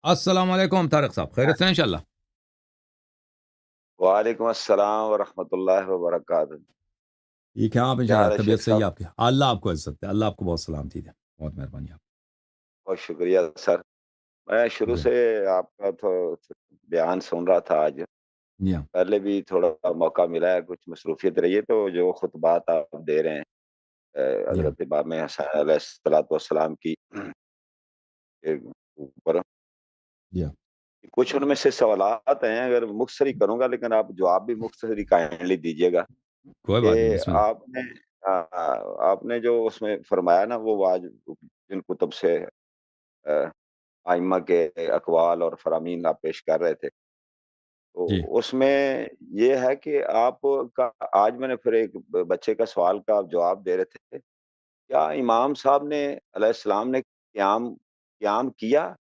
السلام علیکم طارق صاحب، خیریت سے ہیں انشاءاللہ؟ وعلیکم السلام ورحمۃ اللہ وبرکاتہ۔ ٹھیک ہے آپ کیا انشاءاللہ، حال ہے طبیعت شیخ صحیح ہے صاحب؟ آپ کی؟ اللہ آپ کو عزت دے، اللہ آپ کو بہت سلامتی دے، بہت مہربانی آپ بہت شکریہ سر۔ میں شروع جی سے آپ کا تو بیان سن رہا تھا آج، جی ہاں پہلے بھی تھوڑا موقع ملا ہے، کچھ مصروفیت رہی ہے، تو جو خطبات آپ دے رہے ہیں جی ہاں حضرت امام حسین علیہ الصلوۃ والسلام کی کے اوپر، جی ہاں کچھ ان میں سے سوالات ہیں، اگر مختصری کروں گا لیکن آپ جواب بھی مختصری کائنڈلی دیجیے گا کوئی کہ بات نہیں، بسم اللہ۔ آپ نے جو اس میں فرمایا نا، وہ آج جن کتب سے ائمہ کے اقوال اور فرامین آپ پیش کر رہے تھے، جی تو اس میں یہ ہے کہ آپ کا آج میں نے پھر ایک بچے کا سوال کا آپ جواب دے رہے تھے، کیا امام صاحب نے علیہ السلام نے قیام کیا؟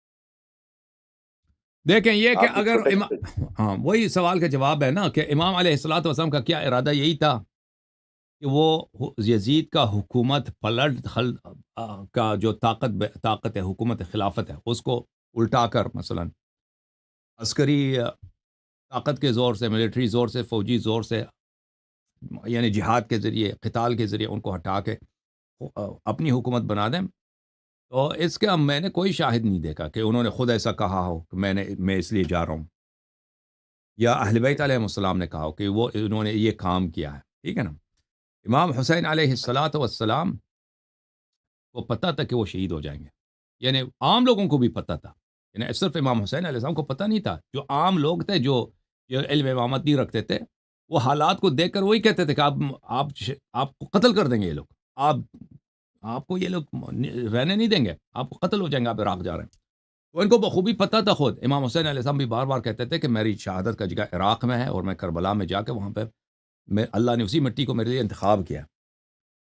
دیکھیں یہ کہ آپ جو اگر چھوٹے چھوٹے ہاں وہی سوال کا جواب ہے نا کہ امام علیہ الصلوۃ والسلام کا کیا ارادہ یہی تھا کہ وہ یزید کا حکومت کا جو طاقت ہے، حکومت خلافت ہے، اس کو الٹا کر مثلا عسکری طاقت کے زور سے، ملٹری زور سے، فوجی زور سے، یعنی جہاد کے ذریعے، قتال کے ذریعے ان کو ہٹا کے اپنی حکومت بنا دیں۔ تو اس کا میں نے کوئی شاہد نہیں دیکھا کہ انہوں نے خود ایسا کہا ہو کہ میں اس لیے جا رہا ہوں، یا اہل بیت علیہ السلام نے کہا ہو کہ وہ انہوں نے یہ کام کیا ہے، ٹھیک ہے نا۔ امام حسین علیہ الصلاۃ والسلام کو پتہ تھا کہ وہ شہید ہو جائیں گے، یعنی عام لوگوں کو بھی پتہ تھا، یعنی صرف امام حسین علیہ السلام کو پتہ نہیں تھا، جو عام لوگ تھے جو علم امامت نہیں رکھتے تھے، وہ حالات کو دیکھ کر وہی کہتے تھے کہ آپ کو قتل کر دیں گے یہ لوگ، آپ آپ کو یہ لوگ رہنے نہیں دیں گے، آپ کو قتل ہو جائیں گے، آپ عراق جا رہے ہیں۔ تو ان کو بخوبی پتہ تھا، خود امام حسین علیہ السلام بھی بار بار کہتے تھے کہ میری شہادت کا جگہ عراق میں ہے، اور میں کربلا میں جا کے وہاں پہ اللہ نے اسی مٹی کو میرے لیے انتخاب کیا۔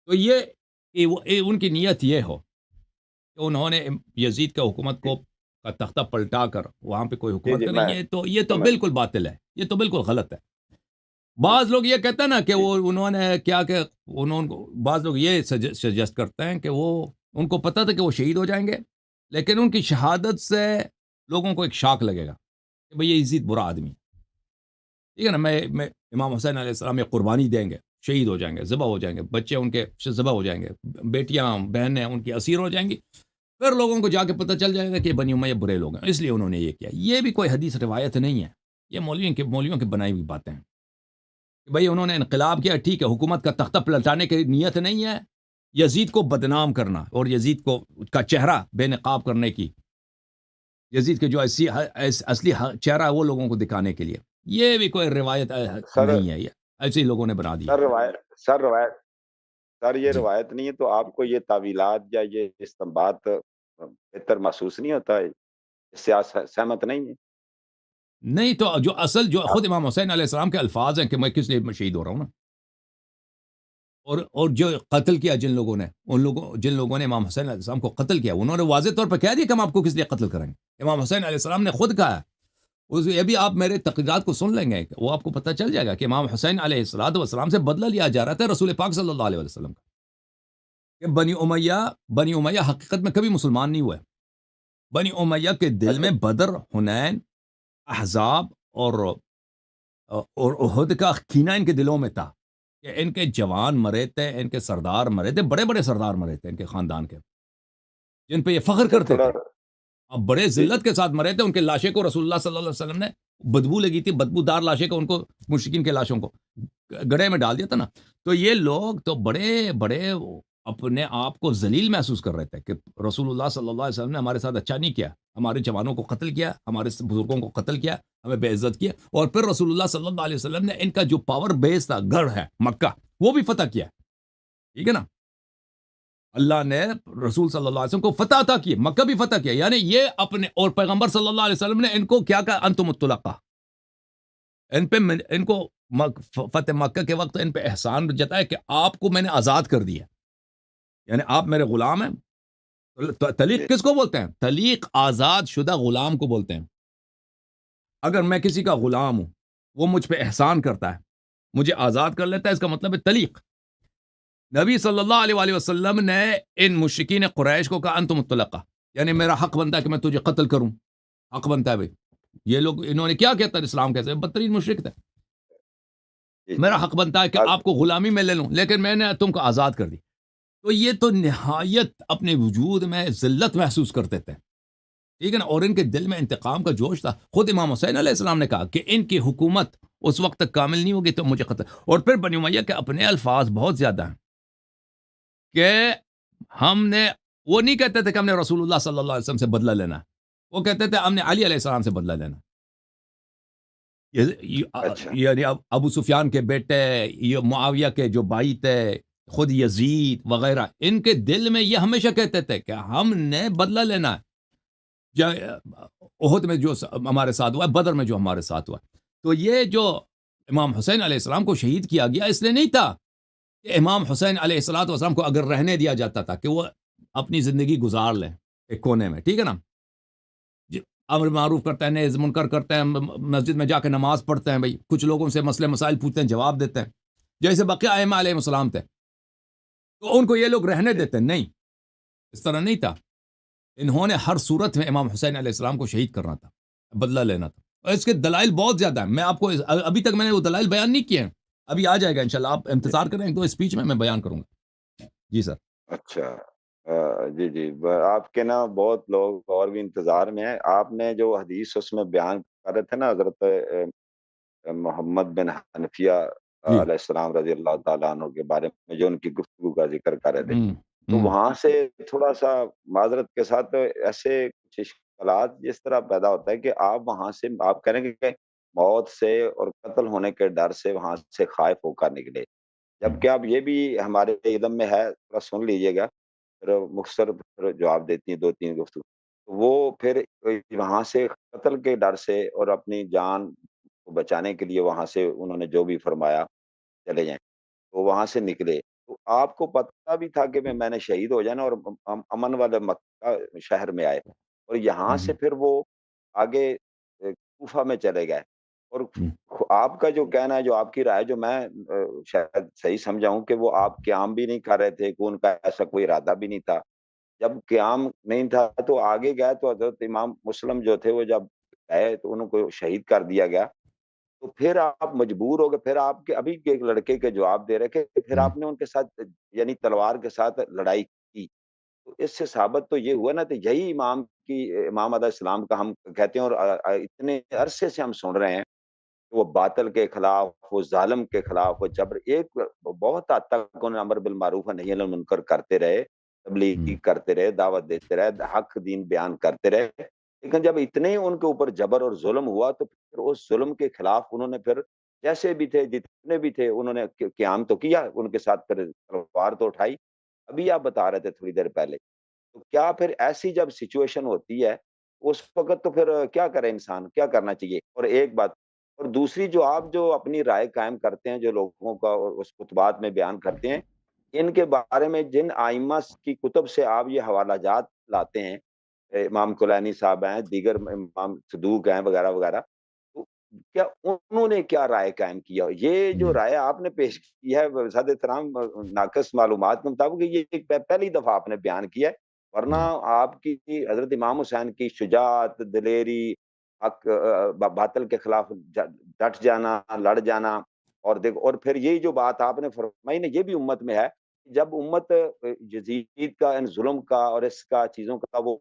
تو یہ کہ ان کی نیت یہ ہو کہ انہوں نے یزید کا حکومت کا تختہ پلٹا کر وہاں پہ کوئی جی حکومت جی کرے، یہ تو میں بالکل باطل ہے، یہ تو بالکل غلط ہے۔ بعض لوگ یہ کہتے ہیں نا کہ جی انہوں نے کیا کہ بعض لوگ یہ سجیسٹ کرتے ہیں کہ ان کو پتہ تھا کہ وہ شہید ہو جائیں گے، لیکن ان کی شہادت سے لوگوں کو ایک شاک لگے گا کہ بھئی یہ یزید برا آدمی ہے، ٹھیک ہے نا۔ میں امام حسین علیہ السلام یہ قربانی دیں گے، شہید ہو جائیں گے، ذبح ہو جائیں گے، بچے ان کے ذبح ہو جائیں گے، بیٹیاں بہنیں ان کی اسیر ہو جائیں گی، پھر لوگوں کو جا کے پتہ چل جائے گا کہ بنی امیہ برے لوگ ہیں، اس لیے انہوں نے یہ کیا۔ یہ بھی کوئی حدیث روایت نہیں ہے، یہ مولویوں کی بنائی ہوئی باتیں ہیں کہ بھئی انہوں نے انقلاب کیا، ٹھیک ہے، حکومت کا تختہ پلٹانے کی نیت نہیں ہے، یزید کو بدنام کرنا اور یزید کا چہرہ بے نقاب کرنے کی، یزید کے جو اصلی چہرہ ہے وہ لوگوں کو دکھانے کے لیے، یہ بھی کوئی روایت سر نہیں ہے، یہ ایسے ہی لوگوں نے بنا دی ہے۔ سر روایت سر روایت سر یہ جی روایت نہیں ہے، تو آپ کو یہ تعویلات یا یہ استنباط بہتر محسوس نہیں ہوتا ہے؟ اس سے آپ سہمت نہیں ہے؟ نہیں، تو جو آپ خود امام حسین علیہ السلام کے الفاظ ہیں کہ میں کس لیے شہید ہو رہا ہوں نا، اور جو قتل کیا جن لوگوں نے امام حسین علیہ السلام کو قتل کیا، انہوں نے واضح طور پر کہہ دیا کہ ہم آپ کو کس لیے قتل کریں گے۔ امام حسین علیہ السلام نے خود کہا ہے، یہ بھی آپ میرے تقریرات کو سن لیں گے، وہ آپ کو پتہ چل جائے گا کہ امام حسین علیہ السلام سے بدلہ لیا جا رہا تھا رسول پاک صلی اللہ علیہ وسلم کا، کہ بنی امیہ حقیقت میں کبھی مسلمان نہیں ہوئے۔ بنی امیہ کے دل اچھا میں بدر، حنین، احزاب اور احد کا کینہ ان کے دلوں میں تھا، کہ ان کے جوان مرے تھے، ان کے سردار مرے تھے، بڑے بڑے سردار مرے تھے ان کے خاندان کے، جن پہ یہ فخر اچھا کرتے تھوڑا تھے، اب بڑے جی جی ذلت کے ساتھ مرے تھے۔ ان کے لاشیں کو رسول اللہ صلی اللہ علیہ وسلم نے، بدبو لگی تھی، بدبودار لاشیں کو ان کو، مشرکین کے لاشوں کو گڑھے میں ڈال دیا تھا نا۔ تو یہ لوگ تو بڑے بڑے اپنے آپ کو ذلیل محسوس کر رہے تھے کہ رسول اللہ صلی اللہ علیہ وسلم نے ہمارے ساتھ اچھا نہیں کیا، ہمارے جوانوں کو قتل کیا، ہمارے بزرگوں کو قتل کیا، ہمیں بے عزت کیا، اور پھر رسول اللہ صلی اللہ علیہ وسلم نے ان کا جو پاور بیس تھا، گڑھ ہے مکہ، وہ بھی فتح کیا، ٹھیک ہے نا۔ اللہ نے رسول صلی اللہ علیہ وسلم کو فتح عطا کی، مکہ بھی فتح کیا، یعنی یہ اپنے، اور پیغمبر صلی اللہ علیہ وسلم نے ان کو کیا کہا، انتم الطلقاء، ان کو فتح مکہ کے وقت ان پہ احسان جتایا کہ آپ کو میں نے آزاد کر دیا، یعنی آپ میرے غلام ہیں۔ جی طلیق کس کو بولتے ہیں؟ طلیق آزاد شدہ غلام کو بولتے ہیں۔ اگر میں کسی کا غلام ہوں، وہ مجھ پہ احسان کرتا ہے، مجھے آزاد کر لیتا ہے، اس کا مطلب ہے طلیق۔ نبی صلی اللہ علیہ وآلہ وسلم نے ان مشرکین قریش کو کہا انتم الطلقاء، یعنی میرا حق بنتا ہے کہ میں تجھے قتل کروں، حق بنتا ہے بھائی. یہ لوگ انہوں نے کیا کہتا ہے اسلام کیسے بدترین مشرک تھے. جی، میرا جی۔ حق بنتا ہے کہ اب آپ کو غلامی میں لے لوں لیکن میں نے تم کو آزاد کر دی. تو یہ تو نہایت اپنے وجود میں ذلت محسوس کرتے تھے. ٹھیک ہے نا. اور ان کے دل میں انتقام کا جوش تھا. خود امام حسین علیہ السلام نے کہا کہ ان کی حکومت اس وقت تک کامل نہیں ہوگی تو مجھے خطر. اور پھر بنی امیہ کے اپنے الفاظ بہت زیادہ ہیں کہ ہم نے وہ نہیں کہتے تھے کہ ہم نے رسول اللہ صلی اللہ علیہ وسلم سے بدلہ لینا ہے. وہ کہتے تھے ہم نے علی علیہ السلام سے بدلہ لینا. اچھا، یعنی ابو سفیان کے بیٹے، یہ معاویہ کے جو بھائی تھے، خود یزید وغیرہ، ان کے دل میں یہ ہمیشہ کہتے تھے کہ ہم نے بدلہ لینا ہے. احد میں جو ہمارے ساتھ ہوا ہے، بدر میں جو ہمارے ساتھ ہوا ہے. تو یہ جو امام حسین علیہ السلام کو شہید کیا گیا اس لیے نہیں تھا کہ امام حسین علیہ السلام والسلام کو اگر رہنے دیا جاتا تھا کہ وہ اپنی زندگی گزار لیں ایک کونے میں. ٹھیک ہے نا. امر معروف کرتے ہیں، نہی منکر کرتے ہیں، مسجد میں جا کے نماز پڑھتے ہیں. بھائی کچھ لوگوں سے مسئلے مسائل پوچھتے ہیں، جواب دیتے ہیں جیسے بقیہ ائمہ علیہ السلام تھے. تو ان کو یہ لوگ رہنے دیتے نہیں. اس طرح نہیں تھا. انہوں نے ہر صورت میں امام حسین علیہ السلام کو شہید کرنا تھا، بدلہ لینا تھا. اور اس کے دلائل بہت زیادہ ہیں. میں آپ کو ابھی تک میں نے وہ دلائل بیان نہیں کیے ہیں. ابھی آ جائے گا انشاءاللہ. آپ انتظار کریں، ایک دو اسپیچ میں بیان کروں گا. جی سر. اچھا۔ جی، جی، آپ کے نا بہت لوگ اور بھی انتظار میں ہیں۔ آپ نے جو حدیث اس میں بیان کر رہے تھے نا حضرت محمد بن حنفیہ جی. علیہ السلام رضی اللہ تعالیٰ عنہ کے بارے میں جو ان کی گفتگو کا ذکر کر رہے تھے، ہوں تو ہوں وہاں سے تھوڑا-سا معذرت کے ساتھ ایسے کچھ اشکالات جس طرح پیدا ہوتا ہے کہ آپ وہاں سے آپ کہہ رہے ہیں کہ موت سے اور قتل ہونے کے ڈر سے وہاں سے خائف ہو کر نکلے۔ ہوں جبکہ اب یہ بھی ہمارے علم میں ہے، تھوڑا سن لیجیے گا، پھر مختصر پھر جواب دیتی ہیں 2-3 گفتگو۔ وہ پھر وہاں سے قتل کے ڈر سے اور اپنی جان کو بچانے کے لیے وہاں سے انہوں نے جو بھی فرمایا چلے جائیں، تو وہاں سے نکلے۔ تو آپ کو پتہ بھی تھا کہ میں نے شہید ہو جانا اور امن والے مکہ شہر میں آئے اور یہاں سے ہوں پھر وہ آگے کوفہ میں چلے گئے اور ہوں آپ کا جو کہنا ہے، جو آپ کی رائے جو میں شاید صحیح سمجھا ہوں کہ وہ آپ قیام بھی نہیں کر رہے تھے، کہ ان کا ایسا کوئی ارادہ بھی نہیں تھا۔ جب قیام نہیں تھا تو آگے گئے تو حضرت امام مسلم جو تھے وہ جب گئے تو ان کو شہید کر دیا گیا۔ تو پھر آپ مجبور ہو گئے، پھر آپ کے ابھی کے ایک لڑکے کے جواب دے رہے کہ پھر ہوں آپ نے ان کے ساتھ یعنی تلوار کے ساتھ لڑائی کی۔ تو اس سے ثابت تو یہ ہوا نا، تو یہی امام کی امام علیہ السلام کا ہم کہتے ہیں اور اتنے عرصے سے ہم سن رہے ہیں کہ وہ باطل کے خلاف، وہ ظالم کے خلاف، وہ جبر ایک بہت حد تک انہوں نے امر بالمعروف و نہی عن المنکر کرتے رہے، تبلیغ ہوں کرتے رہے، دعوت دیتے رہے، حق دین بیان کرتے رہے۔ لیکن جب اتنے ان کے اوپر جبر اور ظلم ہوا تو پھر اس ظلم کے خلاف انہوں نے پھر جیسے بھی تھے، جتنے بھی تھے، انہوں نے قیام تو کیا، ان کے ساتھ پھر تلوار تو اٹھائی۔ ابھی آپ بتا رہے تھے تھوڑی دیر پہلے، تو کیا پھر ایسی جب سچویشن ہوتی ہے اس وقت تو پھر کیا کرے انسان، کیا کرنا چاہیے؟ اور ایک بات اور دوسری جو آپ جو اپنی رائے قائم کرتے ہیں، جو لوگوں کا اس خطبات میں بیان کرتے ہیں، ان کے بارے میں جن ائمہ کی کتب سے آپ یہ حوالہ جات لاتے ہیں، امام کلینی صاحب ہیں، دیگر امام صدوق ہیں وغیرہ وغیرہ، تو کیا انہوں نے کیا رائے قائم کیا؟ یہ جو ہوں رائے آپ نے پیش کی ہے بصد احترام ناقص معلومات کے مطابق یہ ایک پہلی دفعہ آپ نے بیان کیا ہے، ورنہ ہوں آپ کی حضرت امام حسین کی شجاعت، دلیری، حق باطل کے خلاف ڈٹ جانا، لڑ جانا اور دیکھو اور پھر یہی جو بات آپ نے فرمائی نا، یہ بھی امت میں ہے۔ جب امت یزید کا ان ظلم کا اور اس کا چیزوں کا وہ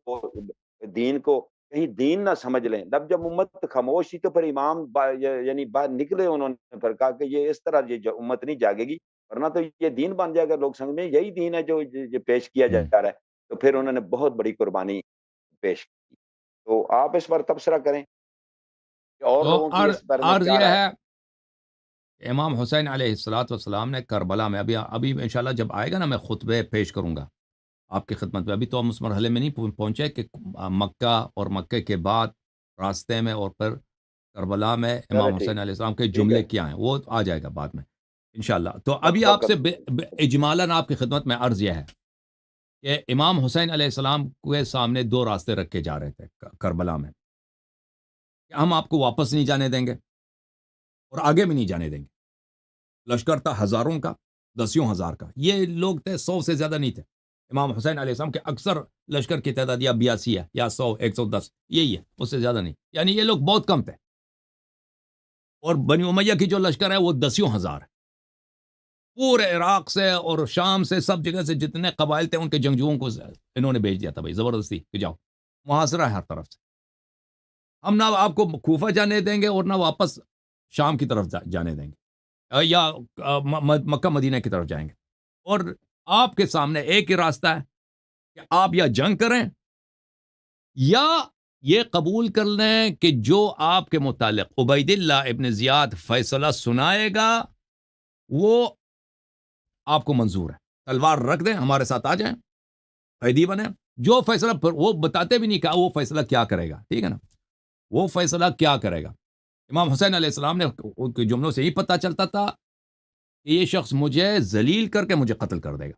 دین کو کہیں دین نہ سمجھ لیں، جب امت خاموش تھی تو پھر امام یعنی باہر نکلے، انہوں نے پھر کہا کہ یہ اس طرح یہ جو امت نہیں جاگے گی، ورنہ تو یہ دین بن جائے گا، لوگ سمجھ میں یہی دین ہے جو یہ پیش کیا جا ہوں رہا ہے۔ تو پھر انہوں نے بہت بڑی قربانی پیش کی۔ تو آپ اس پر تبصرہ کریں کہ اور تو لوگوں کی اس بارے میں عرض کیا یہ رائے؟ ہے امام حسین علیہ الصلاۃ والسلام نے کربلا میں ابھی انشاءاللہ جب آئے گا نا میں خطبے پیش کروں گا آپ کی خدمت میں. ابھی تو ہم اس مرحلے میں نہیں پہنچے کہ مکہ اور مکے کے بعد راستے میں اور پھر کربلا میں چلے امام ٹھیک حسین علیہ السلام کے ٹھیک ہے، جملے کیا ہیں وہ آ جائے گا بعد میں انشاءاللہ. تو ابھی وقت آپ سے وقت اجمالاً آپ کی خدمت میں عرض یہ ہے کہ امام حسین علیہ السلام کے سامنے دو راستے رکھے جا رہے تھے کربلا میں کہ ہم آپ کو واپس نہیں جانے دیں گے اور آگے بھی نہیں جانے دیں گے. لشکر تھا ہزاروں کا، دسیوں ہزار کا. یہ لوگ تھے 100 سے زیادہ نہیں تھے. امام حسین علیہ السلام کے اکثر لشکر کی تعداد یا 82 ہے یا 100 110 یہی ہے، اس سے زیادہ نہیں، یعنی یہ لوگ بہت کم تھے، اور بنی امیہ کی جو لشکر ہے وہ 10,000 ہے، پورے عراق سے اور شام سے سب جگہ سے جتنے قبائل تھے ان کے جنگجوؤں کو انہوں نے بھیج دیا تھا بھائی زبردستی کہ جاؤ، محاصرہ ہے ہر طرف سے، ہم نہ آپ کو کوفہ جانے دیں گے اور نہ واپس شام کی طرف جانے دیں گے یا مکہ مدینہ کی طرف جائیں گے، اور آپ کے سامنے ایک ہی راستہ ہے کہ آپ یا جنگ کریں یا یہ قبول کر لیں کہ جو آپ کے متعلق عبید اللہ ابن زیاد فیصلہ سنائے گا وہ آپ کو منظور ہے، تلوار رکھ دیں ہمارے ساتھ آ جائیں، قیدی بنیں، جو فیصلہ وہ بتاتے بھی نہیں کہا وہ فیصلہ کیا کرے گا، ٹھیک ہے نا، وہ فیصلہ کیا کرے گا۔ امام حسین علیہ السلام نے ان کے جملوں سے ہی پتہ چلتا تھا کہ یہ شخص مجھے ذلیل کر کے مجھے قتل کر دے گا،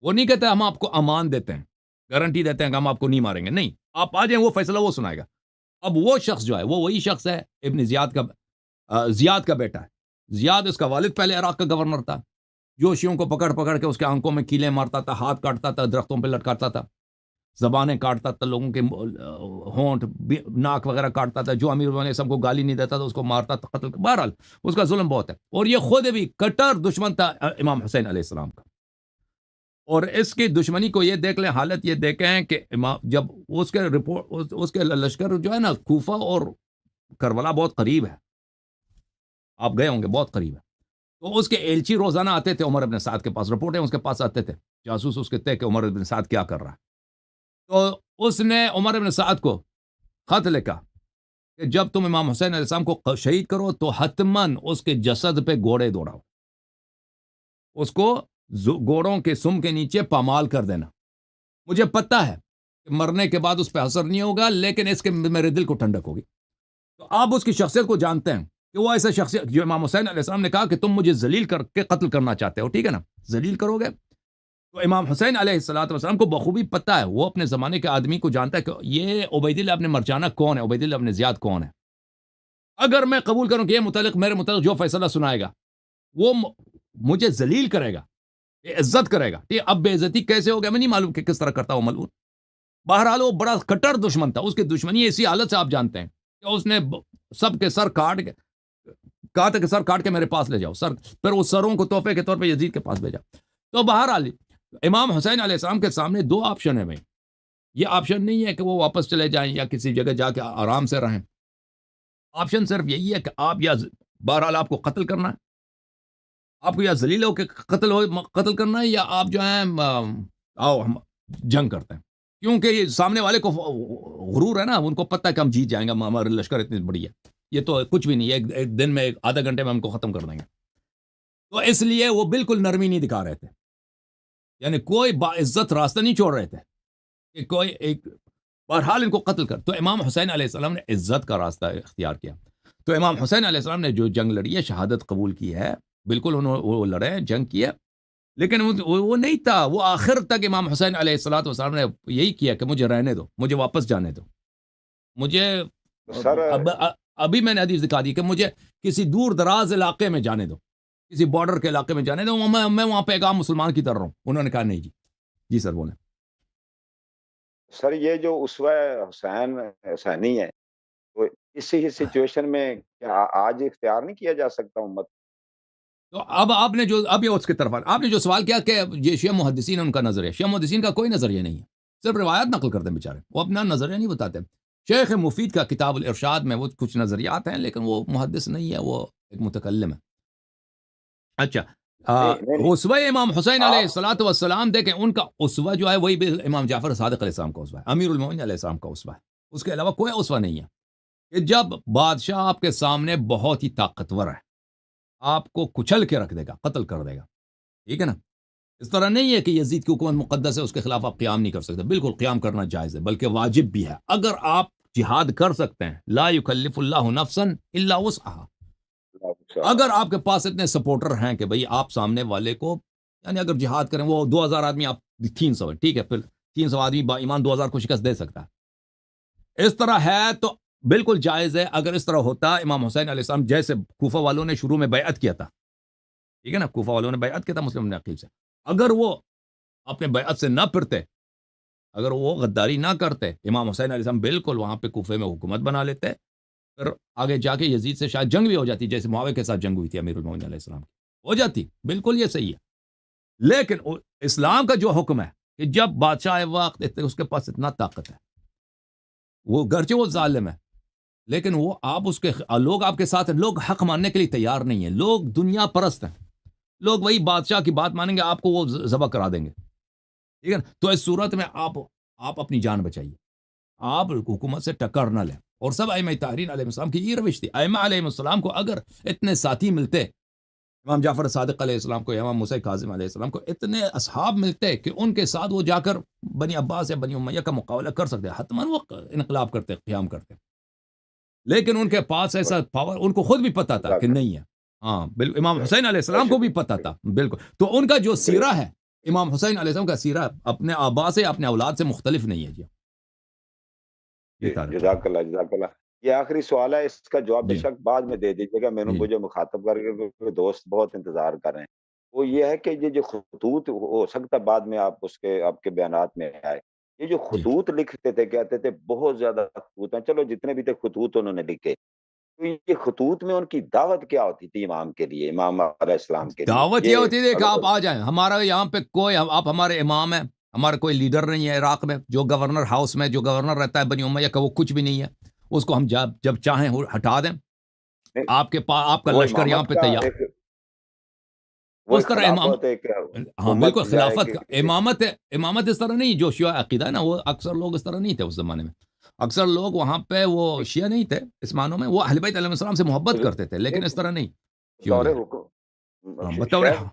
وہ نہیں کہتے ہم آپ کو امان دیتے ہیں، گارنٹی دیتے ہیں کہ ہم آپ کو نہیں ماریں گے، نہیں، آپ آ جائیں وہ فیصلہ وہ سنائے گا۔ اب وہ شخص جو ہے وہ وہی شخص ہے ابن زیاد کا بیٹا ہے، زیاد اس کا والد پہلے عراق کا گورنر تھا، جو شیعوں کو پکڑ پکڑ کے اس کے آنکھوں میں کیلیں مارتا تھا، ہاتھ کاٹتا تھا، درختوں پہ لٹکاتا تھا، زبانیں کاٹتا تھا، لوگوں کے ہونٹ ناک وغیرہ کاٹتا تھا، جو امیر المومنین سب کو گالی نہیں دیتا تھا اس کو مارتا تھا، قتل، بہرحال اس کا ظلم بہت ہے، اور یہ خود بھی کٹر دشمن تھا امام حسین علیہ السلام کا، اور اس کی دشمنی کو یہ دیکھ لیں، حالت یہ دیکھیں کہ جب اس کے رپورٹ اس کے لشکر جو ہے نا کوفہ اور کربلا بہت قریب ہے، آپ گئے ہوں گے، بہت قریب ہے، تو اس کے ایلچی روزانہ آتے تھے عمر ابن سعد کے پاس، رپورٹیں اس کے پاس آتے تھے، جاسوس اس کے تھے کہ عمر ابن سعد کیا کر رہا ہے، تو اس نے عمر ابن سعد کو خط لکھا کہ جب تم امام حسین علیہ السلام کو شہید کرو تو حتماً اس کے جسد پہ گھوڑے دوڑاؤ، اس کو گھوڑوں کے سم کے نیچے پامال کر دینا، مجھے پتہ ہے کہ مرنے کے بعد اس پہ اثر نہیں ہوگا لیکن اس کے میرے دل کو ٹھنڈک ہوگی۔ تو آپ اس کی شخصیت کو جانتے ہیں کہ وہ ایسا شخصیت جو امام حسین علیہ السلام نے کہا کہ تم مجھے ذلیل کر کے قتل کرنا چاہتے ہو، ٹھیک ہے نا، ذلیل کرو گے، تو امام حسین علیہ السلام کو بخوبی پتہ ہے، وہ اپنے زمانے کے آدمی کو جانتا ہے کہ یہ عبید اللہ ابن مرجانہ کون ہے، عبید اللہ ابن زیاد کون ہے، اگر میں قبول کروں کہ یہ میرے متعلق جو فیصلہ سنائے گا وہ مجھے ذلیل کرے گا، یہ عزت کرے گا، یہ اب بے عزتی کیسے ہو گیا میں نہیں معلوم کہ کس طرح کرتا وہ ملعون، بہرحال وہ بڑا کٹر دشمن تھا، اس کی دشمنی ایسی حالت سے آپ جانتے ہیں کہ اس نے سب کے سر کاٹ کے کہا تھا کہ سر کاٹ کے میرے پاس لے جاؤ، سر پھر وہ سروں کو تحفے کے طور پہ یزید کے پاس بھیجا۔ تو بہرحال امام حسین علیہ السلام کے سامنے دو آپشن ہیں بھائی، یہ آپشن نہیں ہے کہ وہ واپس چلے جائیں یا کسی جگہ جا کے آرام سے رہیں، آپشن صرف یہی ہے کہ آپ یا بہرحال آپ کو قتل کرنا ہے، آپ کو یا ذلیل ہو کے قتل کرنا ہے، یا آپ جو ہیں آؤ ہم جنگ کرتے ہیں، کیونکہ یہ سامنے والے کو غرور ہے نا، ان کو پتہ ہے کہ ہم جیت جائیں گے، ہمارے لشکر اتنی بڑی ہے، یہ تو کچھ بھی نہیں ہے، ایک دن میں آدھا گھنٹے میں ہم کو ختم کر دیں گے، تو اس لیے وہ بالکل نرمی نہیں دکھا رہے تھے، یعنی کوئی باعزت راستہ نہیں چھوڑ رہے تھے کہ کوئی ایک بہرحال ان کو قتل کر، تو امام حسین علیہ السلام نے عزت کا راستہ اختیار کیا، تو امام حسین علیہ السلام نے جو جنگ لڑی ہے، شہادت قبول کی ہے، بالکل وہ لڑے، جنگ کی ہے، لیکن وہ نہیں تھا، وہ آخر تک امام حسین علیہ السلام نے یہی کیا کہ مجھے رہنے دو، مجھے واپس جانے دو، مجھے سر ابھی میں نے حدیث دکھا دی کہ مجھے کسی دور دراز علاقے میں جانے دو، کسی بارڈر کے علاقے میں جانے دو، میں وہاں پہ ایک عام مسلمان کی طرح رہوں، انہوں نے کہا نہیں جی سر بولیں۔ سر یہ جو اسوہ حسینی ہے، تو اسی سچویشن میں کیا آج اختیار نہیں کیا جا سکتا امت؟ تو اب آپ نے جو اب یہ اس کی طرف آپ نے جو سوال کیا کہ یہ شیعہ محدثین ان کا نظریہ، شیعہ محدثین کا کوئی نظریہ نہیں ہے، صرف روایات نقل کرتے ہیں بیچارے، وہ اپنا نظریہ نہیں بتاتے۔ شیخ مفید کا کتاب الارشاد میں وہ کچھ نظریات ہیں، لیکن وہ محدث نہیں ہے، وہ ایک متکلم ہے۔ اچھا، اسوہ امام حسین علیہ السلام دیکھیں، ان کا اسوہ جو ہے وہی بھی امام جعفر صادق علیہ السلام کا اسوہ ہے، امیر المومنین علیہ السلام کا اسوہ ہے، اس کے علاوہ کوئی اسوہ نہیں ہے، کہ جب بادشاہ آپ کے سامنے بہت ہی طاقتور ہے، آپ کو کچل کے رکھ دے گا، قتل کر دے گا، ٹھیک ہے نا، اس طرح نہیں ہے کہ یزید کی حکومت مقدس ہے، اس کے خلاف آپ قیام نہیں کر سکتے، بالکل قیام کرنا جائز ہے، بلکہ واجب بھی ہے، اگر آپ جہاد کر سکتے ہیں، لا یکلف اللہ نفسا الا وسعها، اگر آپ کے پاس اتنے سپورٹر ہیں کہ بھئی آپ سامنے والے کو، یعنی اگر جہاد کریں، وہ 2000 آدمی، آپ 300 ہے، ٹھیک ہے، پھر 300 آدمی با ایمان 2000 کو شکست دے سکتا ہے، اس طرح ہے تو بالکل جائز ہے۔ اگر اس طرح ہوتا، امام حسین علیہ السلام جیسے کوفہ والوں نے شروع میں بیعت کیا تھا، ٹھیک ہے نا، کوفہ والوں نے بیعت کیا تھا مسلم بن عقیل سے، اگر وہ اپنے بیعت سے نہ پھرتے، اگر وہ غداری نہ کرتے، امام حسین علیہ السلام بالکل وہاں پہ کوفے میں حکومت بنا لیتے، پھر آگے جا کے یزید سے شاید جنگ بھی ہو جاتی، جیسے معاویہ کے ساتھ جنگ ہوئی تھی امیر المومنین علیہ السلام کی، ہو جاتی، بالکل یہ صحیح ہے۔ لیکن اسلام کا جو حکم ہے کہ جب بادشاہ وقت اس کے پاس اتنا طاقت ہے، وہ گرچہ وہ ظالم ہے، لیکن وہ آپ اس کے لوگ آپ کے ساتھ ہیں، لوگ حق ماننے کے لیے تیار نہیں ہیں، لوگ دنیا پرست ہیں، لوگ وہی بادشاہ کی بات مانیں گے، آپ کو وہ ذبح کرا دیں گے، ٹھیک ہے نا؟ تو اس صورت میں آپ اپنی جان بچائیے، آپ حکومت سے ٹکر نہ لیں۔ اور سب ائمہ طاہرین علیہ السلام کی یہ روش تھی۔ ائمہ علیہ السلام کو اگر اتنے ساتھی ملتے، امام جعفر صادق علیہ السلام کو، امام موسیٰ کاظم علیہ السلام کو اتنے اصحاب ملتے کہ ان کے ساتھ وہ جا کر بنی عباس یا بنی امیہ کا مقابلہ کر سکتے، حتماً وہ انقلاب کرتے، قیام کرتے، لیکن ان کے پاس ایسا پاور، ان کو خود بھی پتا تھا کہ نہیں ہے۔ ہاں بالکل، امام حسین علیہ السلام کو بھی پتا تھا، بالکل۔ تو ان کا جو سیرہ ہے، امام حسین علیہ السلام کا سیرہ اپنے آبا سے، اپنے اولاد سے مختلف نہیں ہے جی۔ یہ تاریخ۔ جزاک اللہ، جزاک اللہ۔ یہ آخری سوال ہے، اس کا جواب بے جی شک بعد میں دے دیجیے گا، جی مجھے مخاطب کر کے دوست بہت انتظار کر رہے ہیں۔ وہ یہ ہے کہ یہ جو خطوط، ہو سکتا ہے بعد میں آپ کے بیانات میں آئے، یہ جو جی خطوط لکھتے تھے، کہتے تھے بہت زیادہ خطوط ہیں، چلو جتنے بھی تھے خطوط انہوں نے لکھے، تو یہ خطوط میں ان کی دعوت کیا ہوتی تھی امام کے لیے، امام علیہ السلام کے لیے؟ دعوت یہ یہ ہوتی ہے کہ آپ آ جائیں ہمارا یہاں پہ کوئی، آپ ہمارے امام ہیں، ہمارا کوئی لیڈر نہیں ہے عراق میں، جو گورنر ہاؤس میں جو گورنر رہتا ہے بنی امیہ کا، وہ کچھ بھی نہیں ہے، اس کو ہم جب چاہیں ہٹا دیں، آپ کے پاس آپ کا وہ لشکر یہاں امامت پہ کا تیار۔ ایک، وہ اس ایک طرح امام، خلافت، ایک ہاں حکومت بالکل یا ایک خلافت کا امامت ہے، امامت اس طرح نہیں جو شیعہ عقیدہ ہے نا، وہ اکثر لوگ اس طرح نہیں تھے اس زمانے میں، اکثر لوگ وہاں پہ وہ شیعہ نہیں تھے اس معنوں میں، وہ اہل بیت علیہ السلام سے محبت کرتے تھے، لیکن اس طرح نہیں شیعہ بطور جو ہے۔ حکم ہاں بطور، شیخ،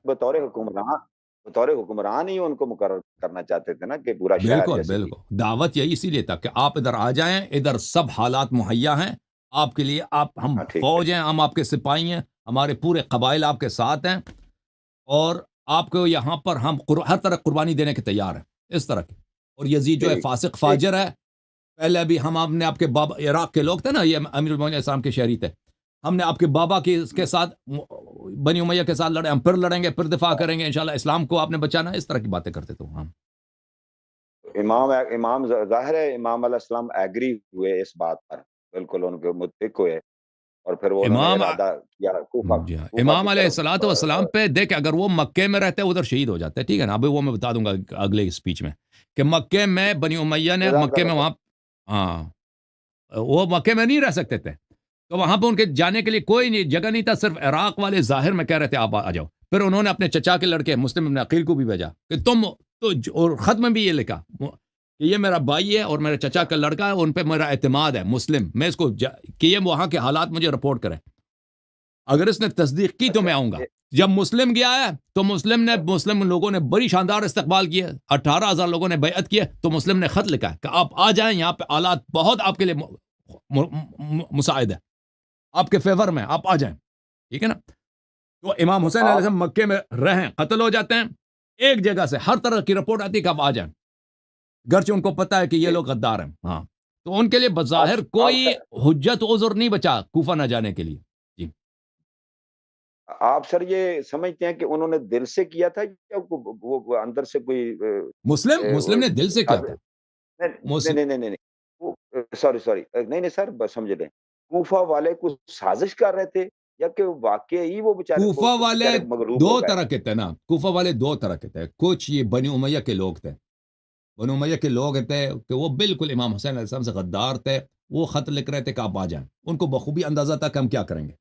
بطور حکمران ہی ان کو مقرر کرنا چاہتے تھے نا، کہ پورا شہر بالکل جیسے بھی۔ بالکل، دعوت یہی اسی لیے تھا کہ آپ ادھر آ جائیں، ادھر سب حالات مہیا ہیں آپ کے لیے، ہم ہاں ٹھیک ہے، فوج ہیں، ہم آپ کے سپاہی ہیں، ہمارے پورے قبائل آپ کے ساتھ ہیں، اور آپ کو یہاں پر ہم ہر طرح قربانی دینے کے تیار ہیں، اس طرح کی۔ اور یزید جو ہے ٹھیک فاسق ٹھیک فاجر ہے، پہلے ابھی ہم نے آپ کے بابا، عراق کے لوگ تھے نا، یہ امیر المومنین اسلام کے شہری تھے، ہم نے آپ کے بابا کے ساتھ بنی امیہ کے ساتھ لڑے، ہم پھر لڑیں گے، پھر دفاع کریں گے انشاءاللہ، اسلام کو آپ نے بچانا، اس طرح کی باتیں کرتے تھے ہم۔ امام ظاہر ہے امام علیہ السلام ایگری ہوئے اس بات پر، بالکل ان کے متفق ہوئے، اور پھر وہ انہوں نے امام، ارادہ کیا جی ہاں، کوفہ امام کی علیہ طرف۔ الصلوۃ والسلام پہ دیکھ، اگر وہ مکے میں رہتے ادھر شہید ہو جاتے، ٹھیک ہے نا، ابھی وہ میں بتا دوں گا اگلے اسپیچ میں، کہ مکے میں بنی امیہ نے جزاک مکے میں اللہ وہاں، ہاں وہ مکے میں نہیں رہ سکتے تھے، تو وہاں پہ ان کے جانے کے لیے کوئی نہیں جگہ نہیں تھا، صرف عراق والے ظاہر میں کہہ رہے تھے آپ آ جاؤ، پھر انہوں نے اپنے چچا کے لڑکے مسلم ابن عقیل کو بھی بھیجا کہ تم تو، اور خط میں بھی یہ لکھا کہ یہ میرا بھائی ہے اور میرے چچا کا لڑکا ہے، ان پہ میرا اعتماد ہے مسلم، میں اس کو کہ یہ وہاں کے حالات مجھے رپورٹ کریں، اگر اس نے تصدیق کی تو اچھا میں آؤں گا۔ جب مسلم گیا ہے تو مسلم لوگوں نے بڑی شاندار استقبال کیا، 18,000 لوگوں نے بیعت کیا، تو مسلم نے خط لکھا ہے کہ آپ آ جائیں، یہاں پہ حالات بہت آپ کے لیے مساعد ہے، آپ کے فیور میں، آپ آ جائیں، ٹھیک ہے نا۔ تو امام حسین علیہ آپ السلام مکے میں رہیں، قتل ہو جاتے ہیں، ایک جگہ سے ہر طرح کی رپورٹ آتی ہے کہ آپ آ جائیں، گرچہ ان کو پتا ہے کہ یہ لوگ غدار ہیں، ہاں، تو ان کے لیے آپ بظاہر کوئی حجت عذر نہیں بچا کوفہ نہ جانے کے لیے۔ جی، آپ سر یہ سمجھتے ہیں کہ انہوں نے دل سے کیا تھا، یا وہ اندر سے کوئی مسلم نے دل سے کیا تھا، نہیں مسلم نہیں نہیں نہیں نہیں، سوری نہیں نہیں سر، بس سمجھ لیں، کوفہ والے کچھ سازش کر رہے تھے، یا کہ واقعی وہ کوفہ والے بیچارے مغلوب دو ہو گئے؟ طرح کے تھے نا، کوفہ والے دو طرح کے تھے، کچھ یہ بنی امیہ کے لوگ تھے، بنی امیہ کے لوگ تھے کہ وہ بالکل امام حسین علیہ السلام سے غدار تھے، وہ خط لکھ رہے تھے کہ آپ آ جائیں، ان کو بخوبی اندازہ تھا کہ ہم کیا کریں گے،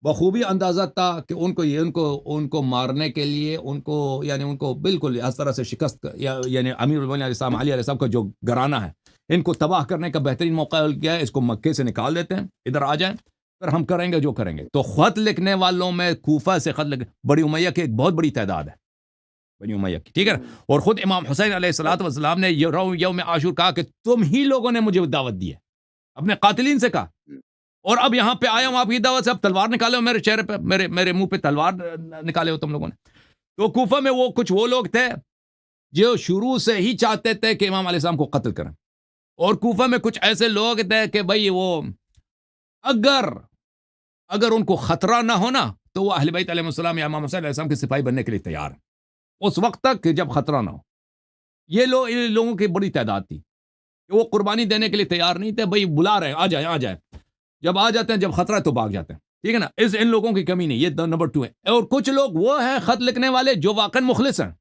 بخوبی اندازہ تھا کہ ان کو مارنے کے لیے، ان کو بالکل اس طرح سے شکست، یعنی امیر المومنین علیہ السلام، علی علیہ السلام کا جو گھرانہ ہے، ان کو تباہ کرنے کا بہترین موقع کیا ہے، اس کو مکے سے نکال دیتے ہیں، ادھر آ جائیں، پھر ہم کریں گے جو کریں گے۔ تو خط لکھنے والوں میں کوفہ سے خط بڑی امیہ کی ایک بہت بڑی تعداد ہے، بنی امیہ کی، ٹھیک ہے نا، اور خود امام حسین علیہ الصلوۃ والسلام نے یوم عاشور کہا کہ تم ہی لوگوں نے مجھے دعوت دی ہے، اپنے قاتلین سے کہا، اور اب یہاں پہ آیا ہوں آپ کی دعوت سے، اب تلوار نکالے ہو میرے چہرے پہ، میرے منہ پہ تلوار نکالے ہو تم لوگوں نے۔ تو کوفہ میں کچھ وہ لوگ تھے جو شروع سے ہی چاہتے تھے کہ امام علیہ السلام کو قتل کریں، اور کوفہ میں کچھ ایسے لوگ تھے کہ بھئی وہ اگر ان کو خطرہ نہ ہونا تو وہ اہل بیت علیہ السلام یا امام حسین علیہ السلام کے سپاہی بننے کے لیے تیار ہیں۔ اس وقت تک کہ جب خطرہ نہ ہو. یہ ان لوگوں کی بڑی تعداد تھی کہ وہ قربانی دینے کے لیے تیار نہیں تھے. بھائی بلا رہے ہیں، آ جائیں. جب آ جاتے ہیں، جب خطرہ ہے تو بھاگ جاتے ہیں. ٹھیک ہے نا. ان لوگوں کی کمی نہیں. یہ نمبر 2 ہے. اور کچھ لوگ وہ ہیں خط لکھنے والے جو واقعا مخلص ہیں،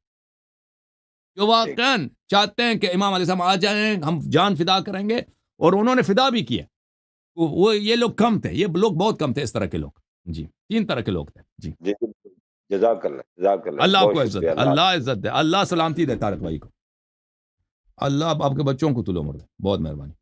جو واقعا چاہتے ہیں کہ امام علیہ السلام آ جائیں، ہم جان فدا کریں گے، اور انہوں نے فدا بھی کیا. وہ یہ لوگ کم تھے. یہ لوگ بہت کم تھے اس طرح کے لوگ. جی 3 طرح کے لوگ تھے. جی جی جزاک اللہ اللہ آپ بہت کو عزت شکریہ. دے، اللہ عزت دے، اللہ سلامتی دے طارق بھائی کو. اللہ آپ کے بچوں کو طول عمر دے. بہت مہربانی.